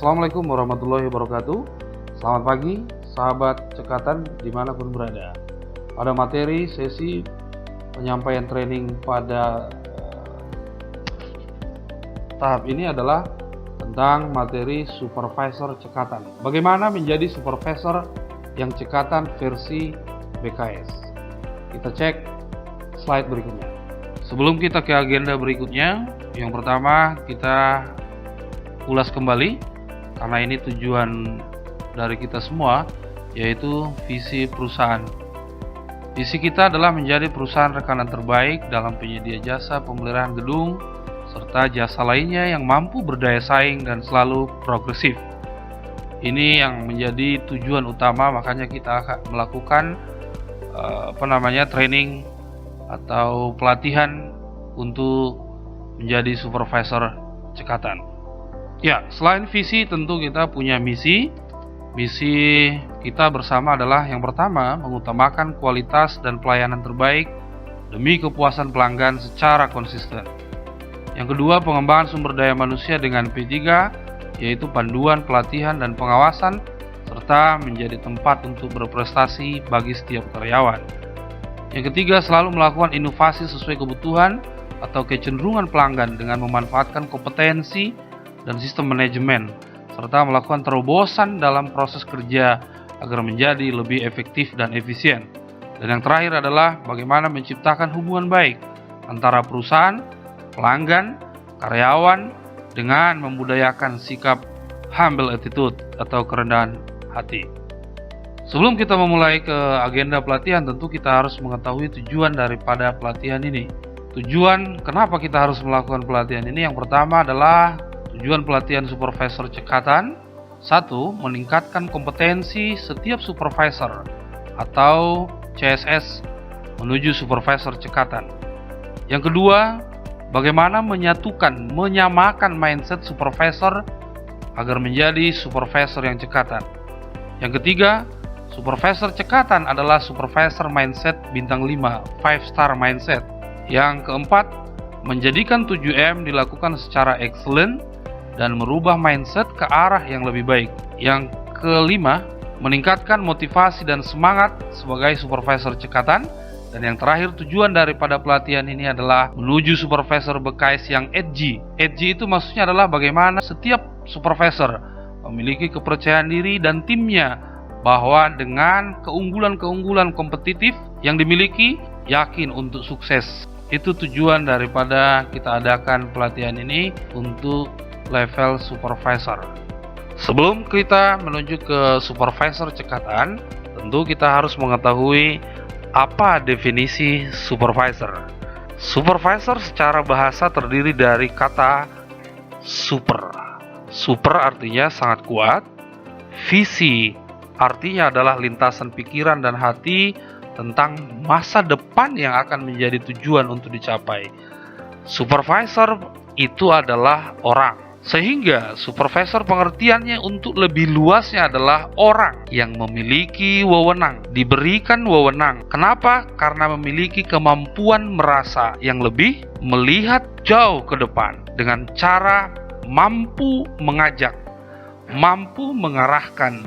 Assalamualaikum warahmatullahi wabarakatuh. Selamat pagi, sahabat cekatan dimanapun berada. Pada materi sesi penyampaian training pada tahap ini adalah tentang materi supervisor cekatan. Bagaimana menjadi supervisor yang cekatan versi BKS. Kita cek slide berikutnya. Sebelum kita ke agenda berikutnya, yang pertama kita ulas kembali, karena ini tujuan dari kita semua, yaitu visi perusahaan. Visi kita adalah menjadi perusahaan rekanan terbaik dalam penyedia jasa pemeliharaan gedung serta jasa lainnya yang mampu berdaya saing dan selalu progresif. Ini yang menjadi tujuan utama, makanya kita akan melakukan training atau pelatihan untuk menjadi supervisor cekatan. Ya, selain visi tentu kita punya misi. Misi kita bersama adalah yang pertama, mengutamakan kualitas dan pelayanan terbaik demi kepuasan pelanggan secara konsisten. Yang kedua, pengembangan sumber daya manusia dengan P3, yaitu panduan, pelatihan, dan pengawasan, serta menjadi tempat untuk berprestasi bagi setiap karyawan. Yang ketiga, selalu melakukan inovasi sesuai kebutuhan atau kecenderungan pelanggan dengan memanfaatkan kompetensi dan sistem manajemen, serta melakukan terobosan dalam proses kerja agar menjadi lebih efektif dan efisien. Dan yang terakhir adalah bagaimana menciptakan hubungan baik antara perusahaan, pelanggan, karyawan dengan membudayakan sikap humble attitude atau kerendahan hati. Sebelum kita memulai ke agenda pelatihan, tentu kita harus mengetahui tujuan daripada pelatihan ini. Tujuan kenapa kita harus melakukan pelatihan ini? Yang pertama adalah tujuan pelatihan supervisor cekatan. 1. Meningkatkan kompetensi setiap supervisor atau CSS menuju supervisor cekatan. Yang kedua, bagaimana menyamakan mindset supervisor agar menjadi supervisor yang cekatan. Yang ketiga, supervisor cekatan adalah supervisor mindset bintang 5, 5-star mindset. Yang keempat, menjadikan 7M dilakukan secara excellent dan merubah mindset ke arah yang lebih baik. Yang kelima, meningkatkan motivasi dan semangat sebagai supervisor cekatan. Dan yang terakhir, tujuan daripada pelatihan ini adalah menuju supervisor BKS yang edgy. Edgy itu maksudnya adalah bagaimana setiap supervisor memiliki kepercayaan diri dan timnya, bahwa dengan keunggulan-keunggulan kompetitif yang dimiliki, yakin untuk sukses. Itu tujuan daripada kita adakan pelatihan ini untuk level supervisor. Sebelum kita menuju ke supervisor cekatan, tentu kita harus mengetahui apa definisi supervisor. Supervisor secara bahasa terdiri dari kata super. Super artinya sangat kuat. Visi artinya adalah lintasan pikiran dan hati tentang masa depan yang akan menjadi tujuan untuk dicapai. Supervisor itu adalah orang. Sehingga supervisor pengertiannya untuk lebih luasnya adalah orang yang memiliki wewenang, diberikan wewenang. Kenapa? Karena memiliki kemampuan merasa yang lebih, melihat jauh ke depan dengan cara mampu mengajak, mampu mengarahkan,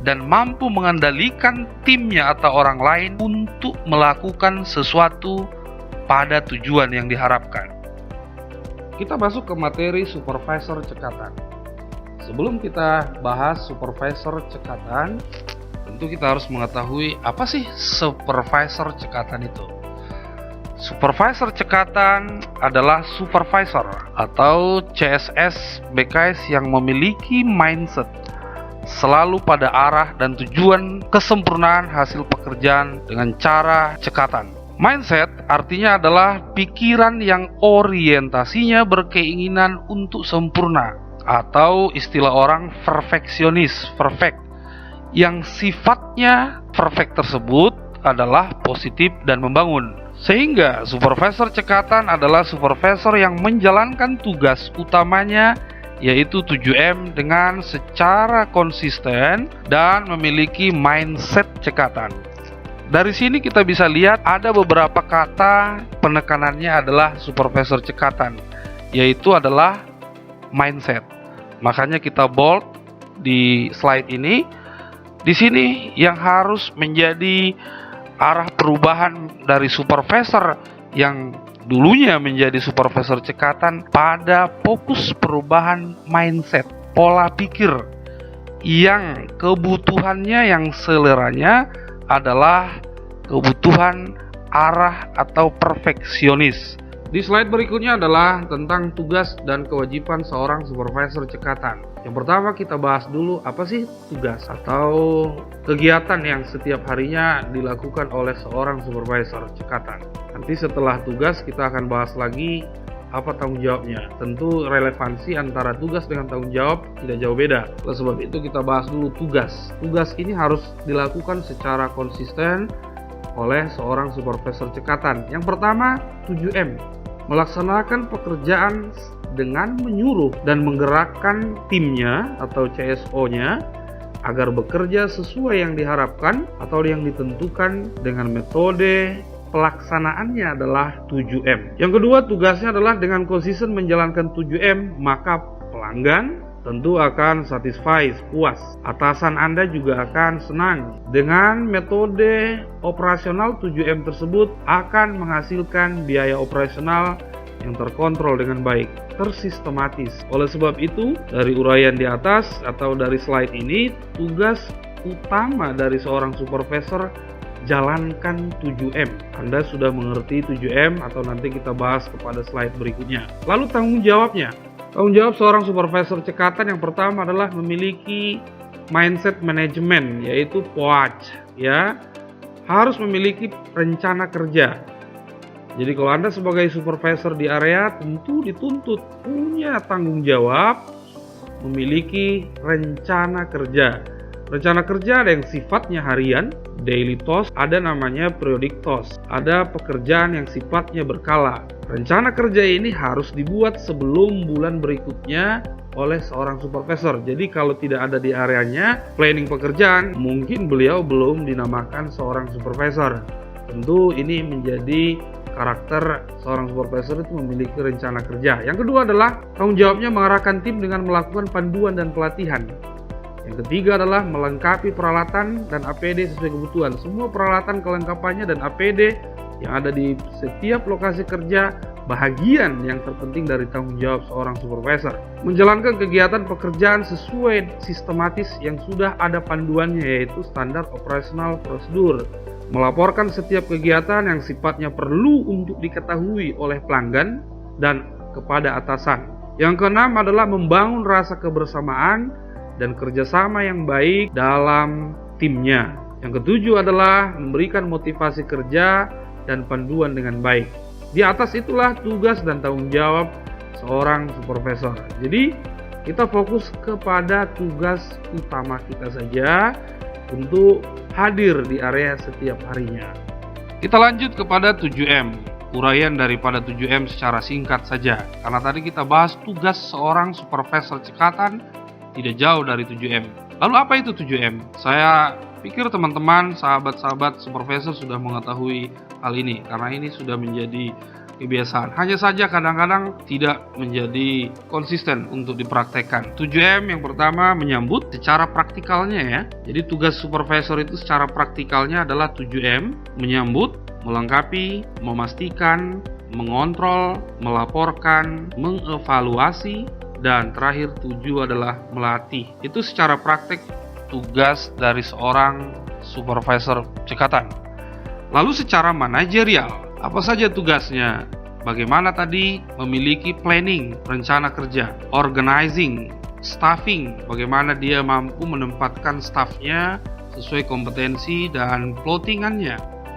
dan mampu mengendalikan timnya atau orang lain untuk melakukan sesuatu pada tujuan yang diharapkan. Kita masuk ke materi supervisor cekatan. Sebelum kita bahas supervisor cekatan, tentu kita harus mengetahui apa sih supervisor cekatan itu. Supervisor cekatan adalah supervisor atau CSS BKS yang memiliki mindset selalu pada arah dan tujuan kesempurnaan hasil pekerjaan dengan cara cekatan. Mindset artinya adalah pikiran yang orientasinya berkeinginan untuk sempurna, atau istilah orang perfeksionis, perfect. Yang sifatnya perfect tersebut adalah positif dan membangun. Sehingga supervisor cekatan adalah supervisor yang menjalankan tugas utamanya, yaitu 7M dengan secara konsisten dan memiliki mindset cekatan. Dari sini kita bisa lihat ada beberapa kata penekanannya adalah supervisor cekatan, yaitu adalah mindset. Makanya kita bold di slide ini. Di sini yang harus menjadi arah perubahan dari supervisor yang dulunya menjadi supervisor cekatan pada fokus perubahan mindset, pola pikir yang kebutuhannya, yang seleranya adalah kebutuhan arah atau perfeksionis. Di slide berikutnya adalah tentang tugas dan kewajiban seorang supervisor cekatan. Yang pertama kita bahas dulu apa sih tugas atau kegiatan yang setiap harinya dilakukan oleh seorang supervisor cekatan. Nanti setelah tugas kita akan bahas lagi apa tanggung jawabnya. Tentu relevansi antara tugas dengan tanggung jawab tidak jauh beda. Oleh sebab itu kita bahas dulu tugas. Tugas ini harus dilakukan secara konsisten oleh seorang supervisor cekatan. Yang pertama 7M. Melaksanakan pekerjaan dengan menyuruh dan menggerakkan timnya atau CSO-nya agar bekerja sesuai yang diharapkan atau yang ditentukan dengan metode pelaksanaannya adalah 7M. Yang kedua tugasnya adalah dengan konsisten menjalankan 7M, maka pelanggan tentu akan satisfied, puas. Atasan Anda juga akan senang. Dengan metode operasional 7M tersebut akan menghasilkan biaya operasional yang terkontrol dengan baik, tersistematis. Oleh sebab itu, dari uraian di atas atau dari slide ini, tugas utama dari seorang supervisor jalankan 7M. Anda sudah mengerti 7M atau nanti kita bahas kepada slide berikutnya. Lalu tanggung jawabnya. Tanggung jawab seorang supervisor cekatan yang pertama adalah memiliki mindset manajemen, yaitu POAC, ya. Harus memiliki rencana kerja. Jadi kalau Anda sebagai supervisor di area tentu dituntut punya tanggung jawab memiliki rencana kerja. Rencana kerja ada yang sifatnya harian, daily task, ada namanya periodic task, ada pekerjaan yang sifatnya berkala. Rencana kerja ini harus dibuat sebelum bulan berikutnya oleh seorang supervisor. Jadi kalau tidak ada di areanya planning pekerjaan, mungkin beliau belum dinamakan seorang supervisor. Tentu ini menjadi karakter seorang supervisor itu memiliki rencana kerja. Yang kedua adalah tanggung jawabnya mengarahkan tim dengan melakukan panduan dan pelatihan. Yang ketiga adalah melengkapi peralatan dan APD sesuai kebutuhan. Semua peralatan kelengkapannya dan APD yang ada di setiap lokasi kerja bahagian yang terpenting dari tanggung jawab seorang supervisor. Menjalankan kegiatan pekerjaan sesuai sistematis yang sudah ada panduannya, yaitu standar operasional prosedur. Melaporkan setiap kegiatan yang sifatnya perlu untuk diketahui oleh pelanggan dan kepada atasan. Yang keenam adalah membangun rasa kebersamaan dan kerjasama yang baik dalam timnya. Yang ketujuh adalah memberikan motivasi kerja dan panduan dengan baik. Di atas itulah tugas dan tanggung jawab seorang supervisor. Jadi kita fokus kepada tugas utama kita saja untuk hadir di area setiap harinya. Kita lanjut kepada 7M. Uraian daripada 7M secara singkat saja. Karena tadi kita bahas tugas seorang supervisor cekatan tidak jauh dari 7M. Lalu apa itu 7M? Saya pikir teman-teman, sahabat-sahabat supervisor sudah mengetahui hal ini karena ini sudah menjadi kebiasaan. Hanya saja kadang-kadang tidak menjadi konsisten untuk dipraktekkan. 7M yang pertama menyambut secara praktikalnya ya. Jadi tugas supervisor itu secara praktikalnya adalah 7M, menyambut, melengkapi, memastikan, mengontrol, melaporkan, mengevaluasi, dan terakhir 7 adalah melatih. Itu secara praktek tugas dari seorang supervisor cekatan. Lalu secara manajerial, apa saja tugasnya? Bagaimana tadi memiliki planning, rencana kerja, organizing, staffing, bagaimana dia mampu menempatkan staffnya sesuai kompetensi dan plottingannya,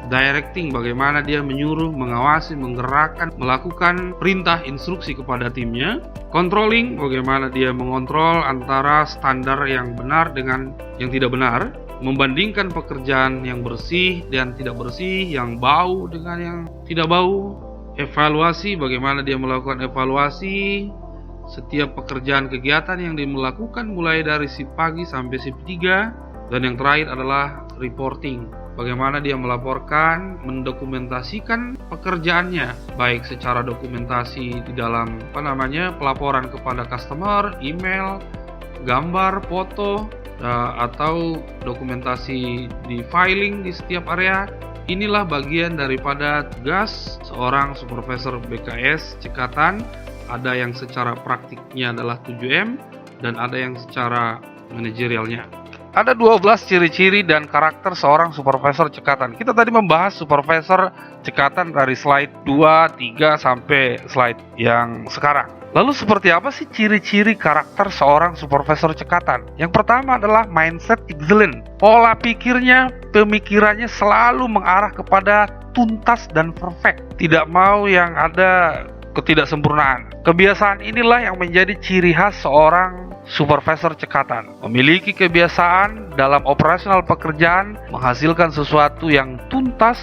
directing, bagaimana dia menyuruh, mengawasi, menggerakkan, melakukan perintah instruksi kepada timnya, controlling, bagaimana dia mengontrol antara standar yang benar dengan yang tidak benar, membandingkan pekerjaan yang bersih dan tidak bersih, yang bau dengan yang tidak bau, evaluasi, bagaimana dia melakukan evaluasi setiap pekerjaan kegiatan yang dia melakukan mulai dari shift pagi sampai shift 3, dan yang terakhir adalah reporting. bagaimana dia melaporkan, mendokumentasikan pekerjaannya, baik secara dokumentasi di dalam pelaporan kepada customer, email, gambar, foto, atau dokumentasi di filing di setiap area. Inilah bagian daripada tugas seorang supervisor BKS Cekatan. Ada yang secara praktiknya adalah 7M dan ada yang secara manajerialnya. Ada 12 ciri-ciri dan karakter seorang supervisor cekatan. Kita tadi membahas supervisor cekatan dari slide 2, 3 sampai slide yang sekarang. Lalu seperti apa sih ciri-ciri karakter seorang supervisor cekatan? Yang pertama adalah mindset excellent. Pola pikirnya, pemikirannya selalu mengarah kepada tuntas dan perfect. Tidak mau yang ada ketidaksempurnaan. Kebiasaan inilah yang menjadi ciri khas seorang supervisor cekatan. Memiliki kebiasaan dalam operasional pekerjaan menghasilkan sesuatu yang tuntas,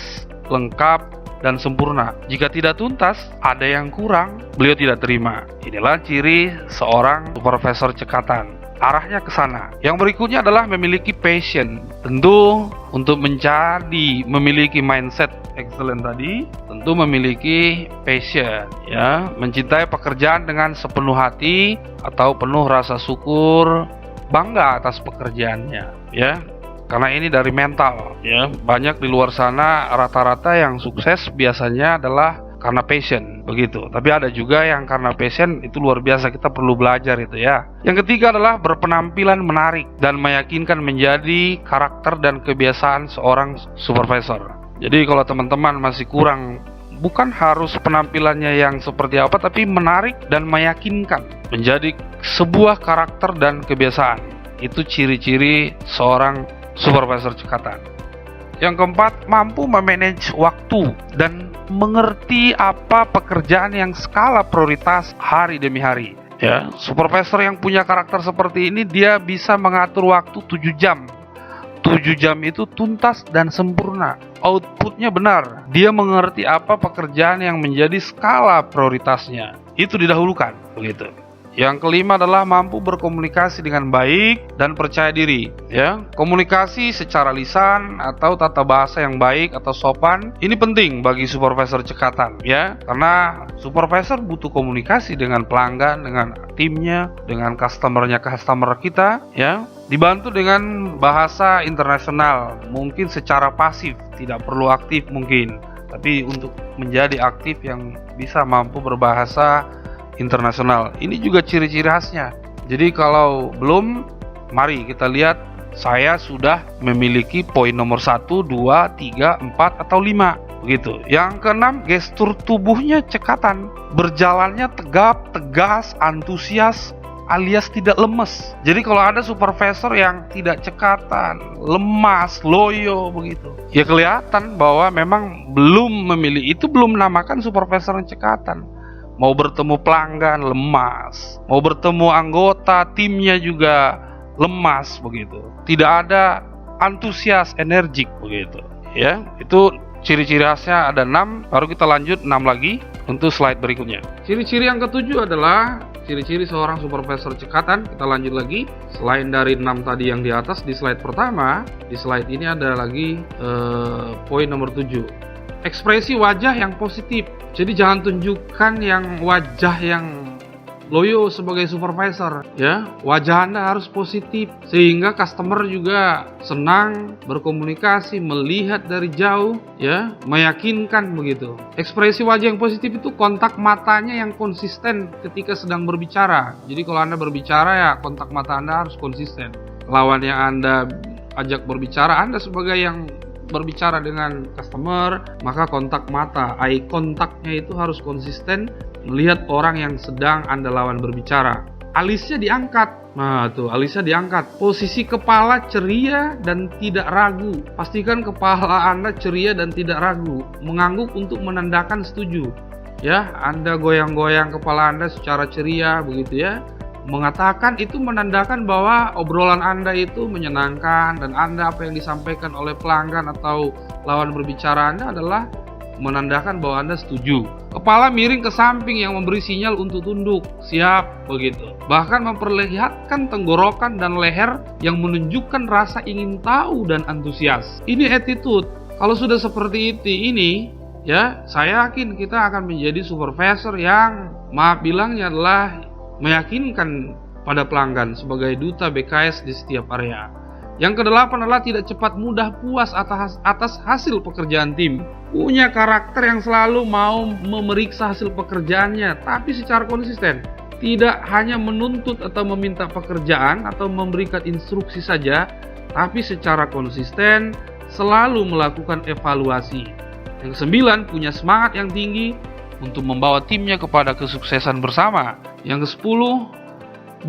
lengkap, dan sempurna. Jika tidak tuntas, ada yang kurang, beliau tidak terima. Inilah ciri seorang supervisor cekatan. Arahnya ke sana. Yang berikutnya adalah memiliki passion. Tentu untuk memiliki mindset excellent tadi, tentu memiliki passion, ya, mencintai pekerjaan dengan sepenuh hati atau penuh rasa syukur, bangga atas pekerjaannya, ya. Karena ini dari mental, ya. Banyak di luar sana rata-rata yang sukses biasanya adalah karena passion, begitu. Tapi ada juga yang karena passion itu luar biasa, kita perlu belajar itu, ya. Yang ketiga adalah berpenampilan menarik dan meyakinkan menjadi karakter dan kebiasaan seorang supervisor. Jadi kalau teman-teman masih kurang, bukan harus penampilannya yang seperti apa, tapi menarik dan meyakinkan menjadi sebuah karakter dan kebiasaan. Itu ciri-ciri seorang supervisor cekatan. Yang keempat, mampu memanage waktu dan mengerti apa pekerjaan yang skala prioritas hari demi hari. Ya, supervisor yang punya karakter seperti ini, dia bisa mengatur waktu 7 jam. 7 jam itu tuntas dan sempurna. Outputnya benar. Dia mengerti apa pekerjaan yang menjadi skala prioritasnya. Itu didahulukan, begitu. Yang kelima adalah mampu berkomunikasi dengan baik dan percaya diri, ya. Komunikasi secara lisan atau tata bahasa yang baik atau sopan ini penting bagi supervisor cekatan, ya. Karena supervisor butuh komunikasi dengan pelanggan, dengan timnya, dengan customer kita, ya. Dibantu dengan bahasa internasional, mungkin secara pasif, tidak perlu aktif mungkin, tapi untuk menjadi aktif yang bisa mampu berbahasa internasional. Ini juga ciri-ciri khasnya. Jadi kalau belum, mari kita lihat. Saya sudah memiliki poin nomor 1, 2, 3, 4, atau 5, begitu. Yang keenam, gestur tubuhnya cekatan. Berjalannya tegap, tegas, antusias, alias tidak lemes. Jadi kalau ada supervisor yang tidak cekatan, lemas, loyo begitu, ya kelihatan bahwa memang belum memilih. Itu belum menamakan supervisor yang cekatan. Mau bertemu pelanggan lemas, mau bertemu anggota timnya juga lemas begitu. Tidak ada antusias, energik begitu, ya. Itu ciri-ciri khasnya ada 6. Baru kita lanjut 6 lagi untuk slide berikutnya. Ciri-ciri yang ketujuh adalah ciri-ciri seorang supervisor cekatan. Kita lanjut lagi. Selain dari 6 tadi yang di atas di slide pertama, di slide ini ada lagi poin nomor 7. Ekspresi wajah yang positif. Jadi jangan tunjukkan yang wajah yang loyo sebagai supervisor, ya. Wajah Anda harus positif sehingga customer juga senang berkomunikasi, melihat dari jauh, ya, meyakinkan begitu. Ekspresi wajah yang positif itu kontak matanya yang konsisten ketika sedang berbicara. Jadi kalau Anda berbicara, ya kontak mata Anda harus konsisten. Lawan yang Anda ajak berbicara, Anda sebagai yang berbicara dengan customer, maka kontak mata, eye contact-nya itu harus konsisten melihat orang yang sedang Anda lawan berbicara. Alisnya diangkat. Nah, tuh alisnya diangkat. Posisi kepala ceria dan tidak ragu. Pastikan kepala Anda ceria dan tidak ragu. Mengangguk untuk menandakan setuju. Ya, Anda goyang-goyang kepala Anda secara ceria begitu, ya. Mengatakan itu menandakan bahwa obrolan Anda itu menyenangkan dan Anda apa yang disampaikan oleh pelanggan atau lawan berbicara Anda adalah menandakan bahwa Anda setuju. Kepala miring ke samping yang memberi sinyal untuk tunduk. Siap, begitu. Bahkan memperlihatkan tenggorokan dan leher yang menunjukkan rasa ingin tahu dan antusias. Ini attitude. Kalau sudah seperti ini, ya, saya yakin kita akan menjadi supervisor yang, maaf bilangnya, adalah meyakinkan pada pelanggan sebagai duta BKS di setiap area. Yang kedelapan adalah tidak cepat mudah puas atas hasil pekerjaan tim. Punya karakter yang selalu mau memeriksa hasil pekerjaannya, tapi secara konsisten. Tidak hanya menuntut atau meminta pekerjaan atau memberikan instruksi saja, tapi secara konsisten selalu melakukan evaluasi. Yang kesembilan, punya semangat yang tinggi untuk membawa timnya kepada kesuksesan bersama. Yang kesepuluh,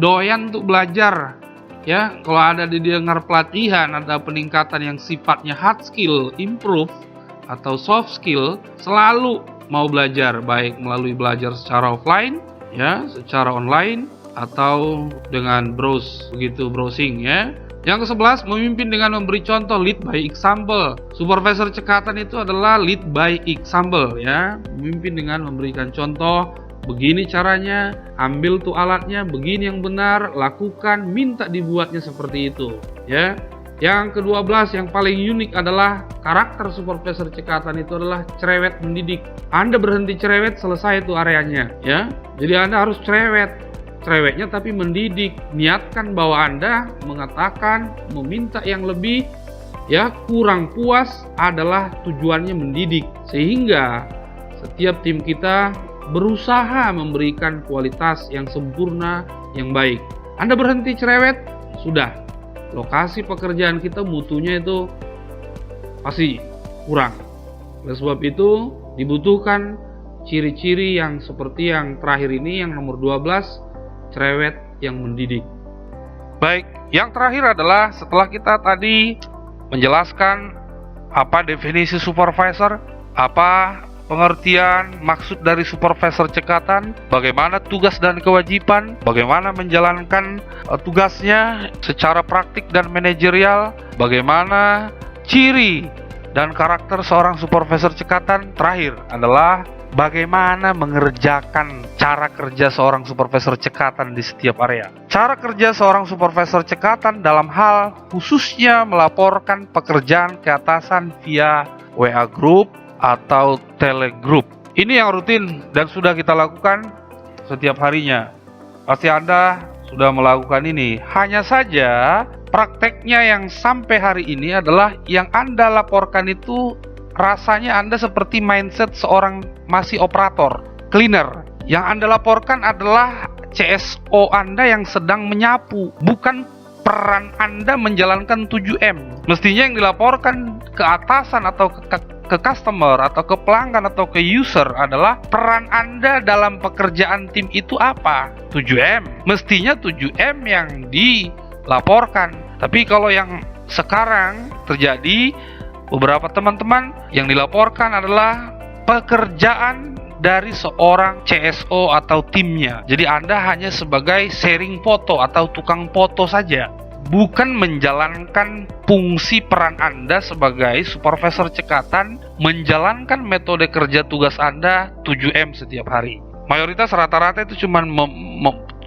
doyan untuk belajar. Ya, kalau ada didengar pelatihan, ada peningkatan yang sifatnya hard skill, improve, atau soft skill, selalu mau belajar, baik melalui belajar secara offline, ya, secara online, atau dengan browsing, ya. Yang ke-11, memimpin dengan memberi contoh, lead by example. Supervisor cekatan itu adalah lead by example, ya, memimpin dengan memberikan contoh. Begini caranya, ambil tuh alatnya, begini yang benar, lakukan, minta dibuatnya seperti itu, ya. Yang ke-12 yang paling unik adalah karakter supervisor cekatan itu adalah cerewet mendidik. Anda berhenti cerewet, selesai itu areanya, ya. Jadi Anda harus cerewetnya tapi mendidik. Niatkan bahwa Anda mengatakan, meminta yang lebih, ya, kurang puas adalah tujuannya mendidik. Sehingga setiap tim kita berusaha memberikan kualitas yang sempurna, yang baik. Anda berhenti cerewet, sudah, lokasi pekerjaan kita mutunya itu pasti kurang. Oleh sebab itu dibutuhkan ciri-ciri yang seperti yang terakhir ini, yang nomor 12, cerewet yang mendidik. Baik, yang terakhir adalah setelah kita tadi menjelaskan apa definisi supervisor, apa pengertian maksud dari supervisor cekatan, bagaimana tugas dan kewajiban, bagaimana menjalankan tugasnya secara praktik dan manajerial, bagaimana ciri dan karakter seorang supervisor cekatan. Terakhir adalah bagaimana mengerjakan cara kerja seorang supervisor cekatan di setiap area. Cara kerja seorang supervisor cekatan dalam hal khususnya melaporkan pekerjaan ke atasan via WA Group atau Telegroup. Ini yang rutin dan sudah kita lakukan setiap harinya. Pasti Anda sudah melakukan ini. Hanya saja prakteknya yang sampai hari ini adalah yang Anda laporkan itu rasanya Anda seperti mindset seorang masih operator, cleaner. Yang Anda laporkan adalah CSO Anda yang sedang menyapu, bukan peran Anda menjalankan 7M. Mestinya yang dilaporkan ke atasan atau ke customer atau ke pelanggan atau ke user adalah peran Anda dalam pekerjaan tim itu apa? 7M. Mestinya 7M yang dilaporkan. Tapi kalau yang sekarang terjadi, beberapa teman-teman yang dilaporkan adalah pekerjaan dari seorang CSO atau timnya. Jadi Anda hanya sebagai sharing foto atau tukang foto saja, bukan menjalankan fungsi peran Anda sebagai supervisor cekatan, menjalankan metode kerja tugas Anda 7M setiap hari. Mayoritas rata-rata itu cuma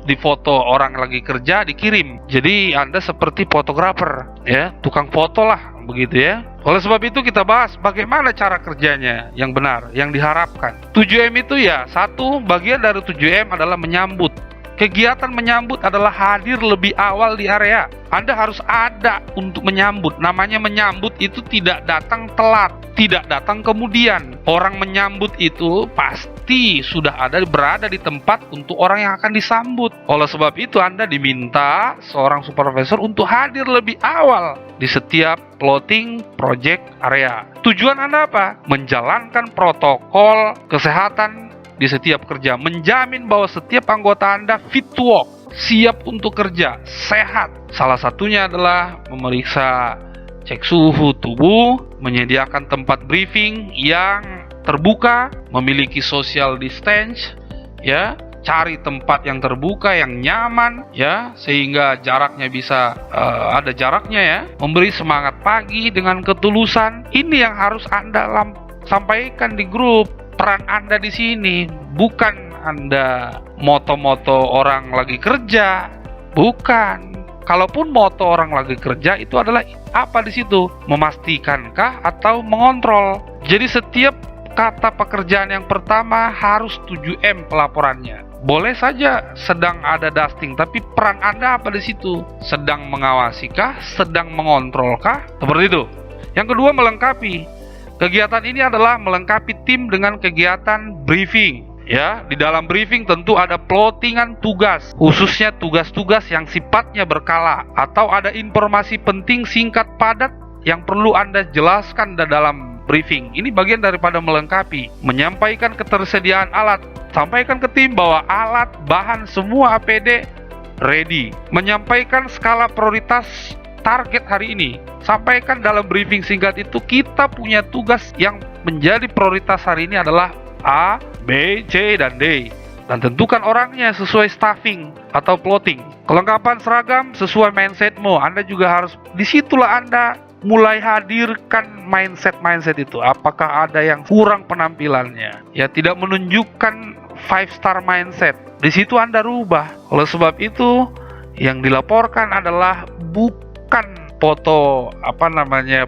di foto orang lagi kerja dikirim. Jadi Anda seperti fotografer, ya, tukang foto lah, begitu ya. Oleh sebab itu kita bahas bagaimana cara kerjanya yang benar, yang diharapkan. 7M itu ya, satu bagian dari 7M adalah menyambut. Kegiatan menyambut adalah hadir lebih awal di area. Anda harus ada untuk menyambut. Namanya menyambut itu tidak datang telat, tidak datang kemudian. Orang menyambut itu pasti sudah berada di tempat untuk orang yang akan disambut. Oleh sebab itu Anda diminta seorang supervisor untuk hadir lebih awal di setiap plotting project area. Tujuan Anda apa? Menjalankan protokol kesehatan di setiap kerja, menjamin bahwa setiap anggota Anda fit to work, siap untuk kerja, sehat. Salah satunya adalah memeriksa cek suhu tubuh, menyediakan tempat briefing yang terbuka, memiliki social distance, ya, cari tempat yang terbuka, yang nyaman, ya, sehingga jaraknya bisa ada jaraknya, ya, memberi semangat pagi dengan ketulusan. Ini yang harus Anda sampaikan di grup. Peran Anda di sini bukan Anda moto-moto orang lagi kerja, bukan. Kalaupun moto orang lagi kerja itu adalah apa di situ? Memastikangkah atau mengontrol? Jadi setiap kata pekerjaan yang pertama harus 7M pelaporannya. Boleh saja sedang ada dusting, tapi peran Anda apa di situ? Sedang mengawasikah? Sedang mengontrolkah? Seperti itu. Yang kedua, melengkapi. Kegiatan ini adalah melengkapi tim dengan kegiatan briefing. Ya, di dalam briefing tentu ada plottingan tugas, khususnya tugas-tugas yang sifatnya berkala, atau ada informasi penting singkat padat yang perlu Anda jelaskan dalam briefing. Ini bagian daripada melengkapi. Menyampaikan ketersediaan alat, sampaikan ke tim bahwa alat, bahan, semua APD ready. Menyampaikan skala prioritas target hari ini, sampaikan dalam briefing singkat itu kita punya tugas yang menjadi prioritas hari ini adalah A, B, C, dan D, dan tentukan orangnya sesuai staffing atau plotting. Kelengkapan seragam sesuai mindsetmu. Anda juga harus, disitulah Anda mulai hadirkan mindset itu. Apakah ada yang kurang penampilannya? Ya, tidak menunjukkan 5-star mindset. Di situ Anda rubah. Oleh sebab itu, yang dilaporkan adalah bukan foto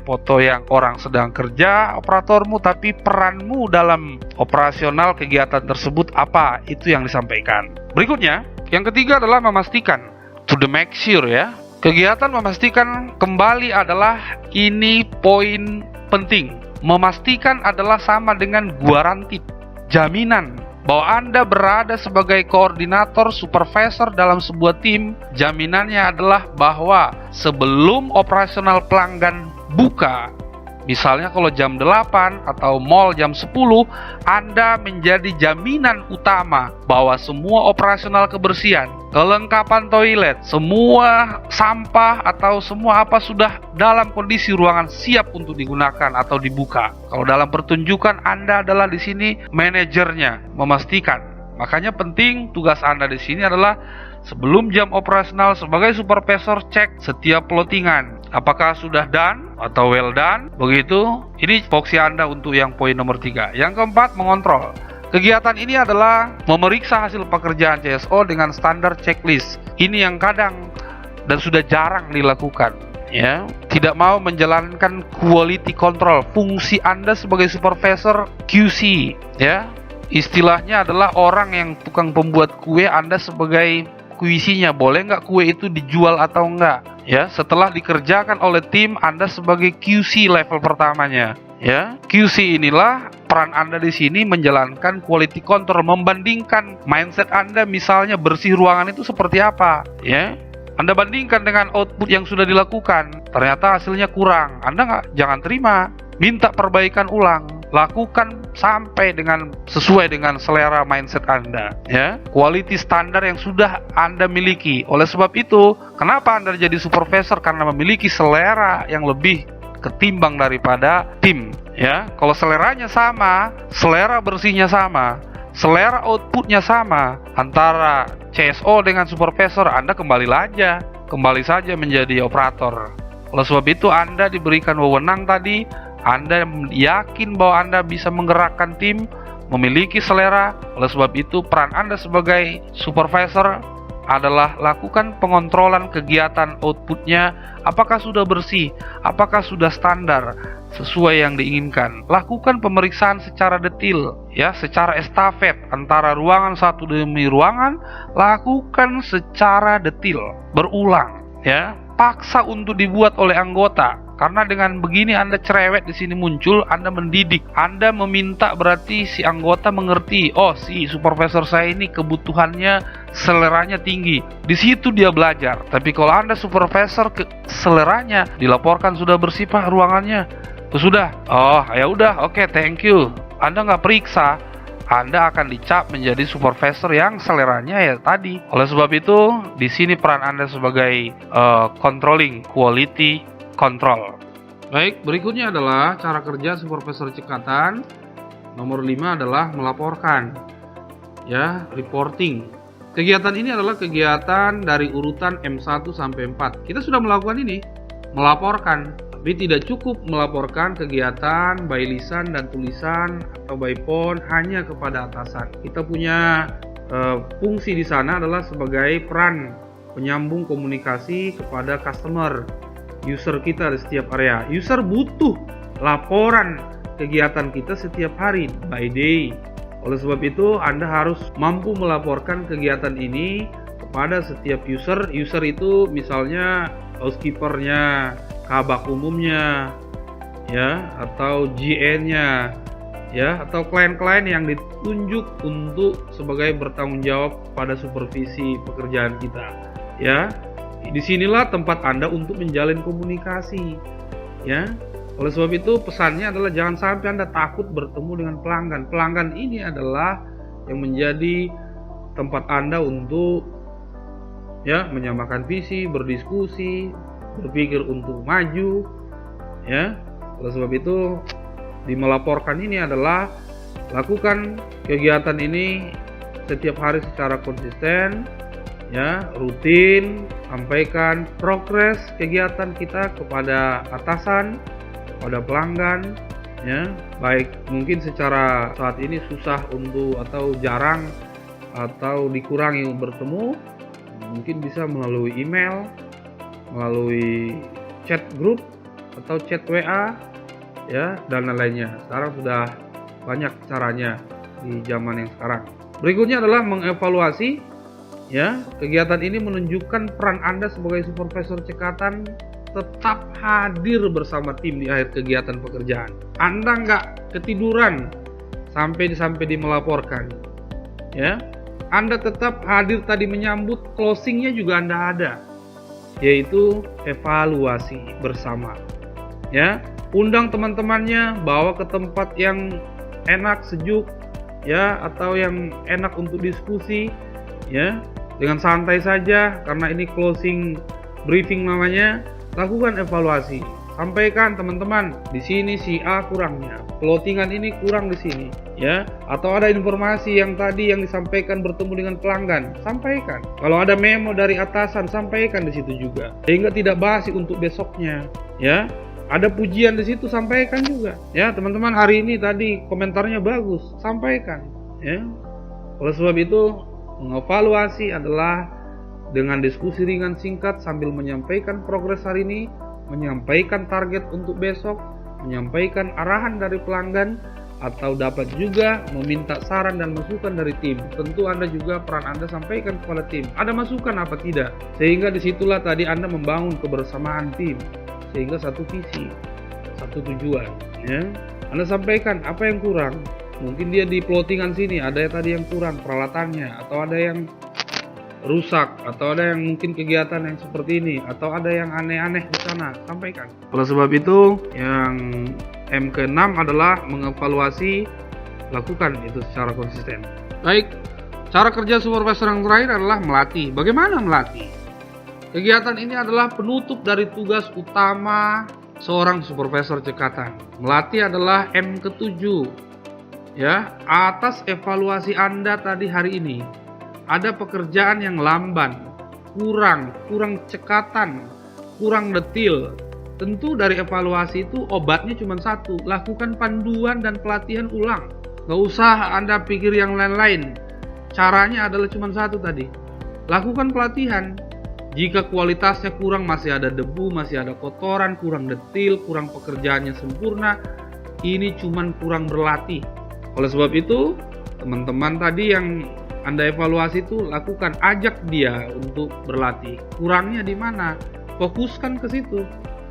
foto yang orang sedang kerja operatormu, tapi peranmu dalam operasional kegiatan tersebut apa, itu yang disampaikan. Berikutnya, yang ketiga adalah memastikan, to the make sure ya. Kegiatan memastikan kembali adalah ini poin penting. Memastikan adalah sama dengan guaranti, jaminan bahwa Anda berada sebagai koordinator, supervisor dalam sebuah tim. Jaminannya adalah bahwa sebelum operasional pelanggan buka, misalnya kalau jam 8 atau mall jam 10, Anda menjadi jaminan utama bahwa semua operasional kebersihan, kelengkapan toilet, semua sampah atau semua apa sudah dalam kondisi ruangan siap untuk digunakan atau dibuka. Kalau dalam pertunjukan Anda adalah di sini manajernya, memastikan. Makanya penting tugas Anda di sini adalah sebelum jam operasional sebagai supervisor cek setiap plottingan. Apakah sudah done atau well done? Begitu. Ini fokus Anda untuk yang poin nomor 3. Yang keempat, mengontrol. Kegiatan ini adalah memeriksa hasil pekerjaan CSO dengan standar checklist. Ini yang kadang dan sudah jarang dilakukan. Ya, tidak mau menjalankan quality control. Fungsi Anda sebagai supervisor QC, ya. Istilahnya adalah orang yang tukang pembuat kue, Anda sebagai QC-nya. Boleh nggak kue itu dijual atau enggak? Ya, setelah dikerjakan oleh tim, Anda sebagai QC level pertamanya. Ya, QC inilah peran Anda di sini menjalankan quality control, membandingkan mindset Anda, misalnya bersih ruangan itu seperti apa, ya. Anda bandingkan dengan output yang sudah dilakukan, ternyata hasilnya kurang. Anda jangan terima, minta perbaikan ulang, lakukan sampai dengan sesuai dengan selera mindset Anda, ya. Quality standar yang sudah Anda miliki. Oleh sebab itu, kenapa Anda jadi supervisor? Karena memiliki selera yang lebih ketimbang daripada tim, ya. Kalau seleranya sama, selera bersihnya sama, selera outputnya sama antara CSO dengan supervisor, Anda kembali saja menjadi operator. Oleh sebab itu Anda diberikan wewenang tadi, Anda yakin bahwa Anda bisa menggerakkan tim, memiliki selera. Oleh sebab itu peran Anda sebagai supervisor adalah lakukan pengontrolan kegiatan outputnya, apakah sudah bersih, apakah sudah standar sesuai yang diinginkan. Lakukan pemeriksaan secara detail, ya, secara estafet antara ruangan satu demi ruangan, lakukan secara detail, berulang, ya. Paksa untuk dibuat oleh anggota. Karena dengan begini Anda cerewet di sini muncul, Anda mendidik, Anda meminta, berarti si anggota mengerti, oh si supervisor saya ini kebutuhannya seleranya tinggi. Di situ dia belajar. Tapi kalau Anda supervisor seleranya dilaporkan sudah bersih Pak ruangannya, sudah, oh ya udah, oke, thank you. Anda nggak periksa, Anda akan dicap menjadi supervisor yang seleranya ya tadi. Oleh sebab itu, di sini peran Anda sebagai controlling quality control. Baik, berikutnya adalah cara kerja supervisor cekatan. Nomor 5 adalah melaporkan, ya, reporting. Kegiatan ini adalah kegiatan dari urutan M1 sampai 4. Kita sudah melakukan ini, melaporkan. Tapi tidak cukup melaporkan kegiatan by lisan dan tulisan atau by phone hanya kepada atasan. Kita punya fungsi di sana adalah sebagai peran penyambung komunikasi kepada customer, user kita di setiap area. User butuh laporan kegiatan kita setiap hari, by day. Oleh sebab itu, Anda harus mampu melaporkan kegiatan ini kepada setiap user. User itu misalnya housekeeper-nya, kabak umumnya, ya, atau GN-nya, ya, atau klien-klien yang ditunjuk untuk sebagai bertanggung jawab pada supervisi pekerjaan kita, ya. Disinilah tempat Anda untuk menjalin komunikasi, ya. Oleh sebab itu pesannya adalah jangan sampai Anda takut bertemu dengan pelanggan. Pelanggan ini adalah yang menjadi tempat Anda untuk, ya, menyamakan visi, berdiskusi, berpikir untuk maju, ya. Oleh sebab itu di melaporkan ini adalah lakukan kegiatan ini setiap hari secara konsisten, ya, rutin, sampaikan progres kegiatan kita kepada atasan, pada pelanggan, ya. Baik mungkin secara saat ini susah untuk atau jarang atau dikurangi bertemu, mungkin bisa melalui email, melalui chat grup atau chat WA, ya, dan lainnya. Sekarang sudah banyak caranya di zaman yang sekarang. Berikutnya adalah mengevaluasi, ya. Kegiatan ini menunjukkan peran Anda sebagai supervisor cekatan tetap hadir bersama tim di akhir kegiatan pekerjaan. Anda nggak ketiduran sampai melaporkan, ya. Anda tetap hadir tadi menyambut, closingnya juga Anda ada, yaitu evaluasi bersama, ya. Undang teman-temannya, bawa ke tempat yang enak, sejuk, ya, atau yang enak untuk diskusi, ya, dengan santai saja karena ini closing briefing namanya. Lakukan evaluasi, sampaikan teman-teman, di sini si A kurangnya, closing ini kurang di sini, ya. Atau ada informasi yang tadi yang disampaikan bertemu dengan pelanggan, sampaikan. Kalau ada memo dari atasan, sampaikan di situ juga, sehingga tidak basi untuk besoknya, ya. Ada pujian di situ, sampaikan juga, ya. Teman-teman hari ini tadi komentarnya bagus, sampaikan, ya. Oleh sebab itu, mengevaluasi adalah dengan diskusi ringan singkat sambil menyampaikan progres hari ini, menyampaikan target untuk besok, menyampaikan arahan dari pelanggan, atau dapat juga meminta saran dan masukan dari tim. Tentu Anda juga peran Anda sampaikan kepada tim. Ada masukan apa tidak? Sehingga disitulah tadi Anda membangun kebersamaan tim, sehingga satu visi, satu tujuan, ya. Anda sampaikan apa yang kurang. Mungkin dia di plottingan sini ada tadi yang kurang peralatannya, atau ada yang rusak, atau ada yang mungkin kegiatan yang seperti ini, atau ada yang aneh-aneh di sana, sampaikan. Oleh sebab itu, yang M ke-6 adalah mengevaluasi, lakukan itu secara konsisten. Baik, cara kerja supervisor yang terakhir adalah melatih. Bagaimana melatih? Kegiatan ini adalah penutup dari tugas utama seorang supervisor cekatan. Melatih adalah M ke-7, ya. Atas evaluasi Anda tadi hari ini, ada pekerjaan yang lamban, kurang cekatan, kurang detil. Tentu dari evaluasi itu obatnya cuma satu, lakukan panduan dan pelatihan ulang. Gak usah Anda pikir yang lain-lain. Caranya adalah cuma satu tadi, lakukan pelatihan. Jika kualitasnya kurang, masih ada debu, masih ada kotoran, kurang detil, kurang pekerjaannya sempurna, ini cuma kurang berlatih. Oleh sebab itu, teman-teman tadi yang Anda evaluasi itu, lakukan, ajak dia untuk berlatih. Kurangnya di mana? Fokuskan ke situ.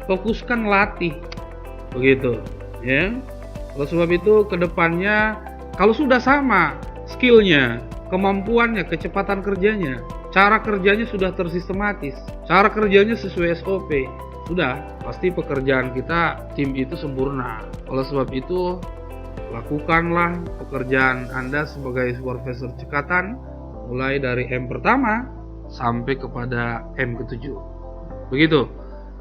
Fokuskan latih. Begitu, ya. Oleh sebab itu kedepannya kalau sudah sama skillnya, kemampuannya, kecepatan kerjanya, cara kerjanya sudah tersistematis, cara kerjanya sesuai SOP, sudah pasti pekerjaan kita tim itu sempurna. Oleh sebab itu lakukanlah pekerjaan Anda sebagai supervisor cekatan mulai dari M pertama sampai kepada M ke-7. Begitu.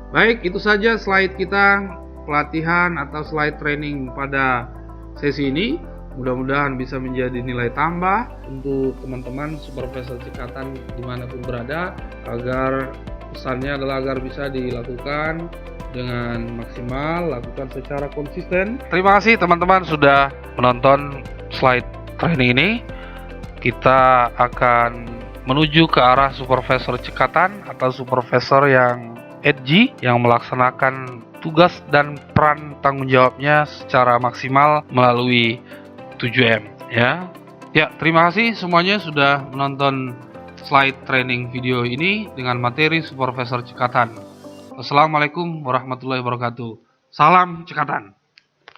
Baik, itu saja slide kita pelatihan atau slide training pada sesi ini. Mudah-mudahan bisa menjadi nilai tambah untuk teman-teman supervisor cekatan dimanapun berada, agar pesannya adalah agar bisa dilakukan dengan maksimal, lakukan secara konsisten. Terima kasih teman-teman sudah menonton slide training ini. Kita akan menuju ke arah supervisor cekatan atau supervisor yang edgy, yang melaksanakan tugas dan peran tanggung jawabnya secara maksimal melalui 7M ya. Ya, terima kasih semuanya sudah menonton slide training video ini dengan materi supervisor cekatan. Wassalamualaikum warahmatullahi wabarakatuh. Salam cekatan.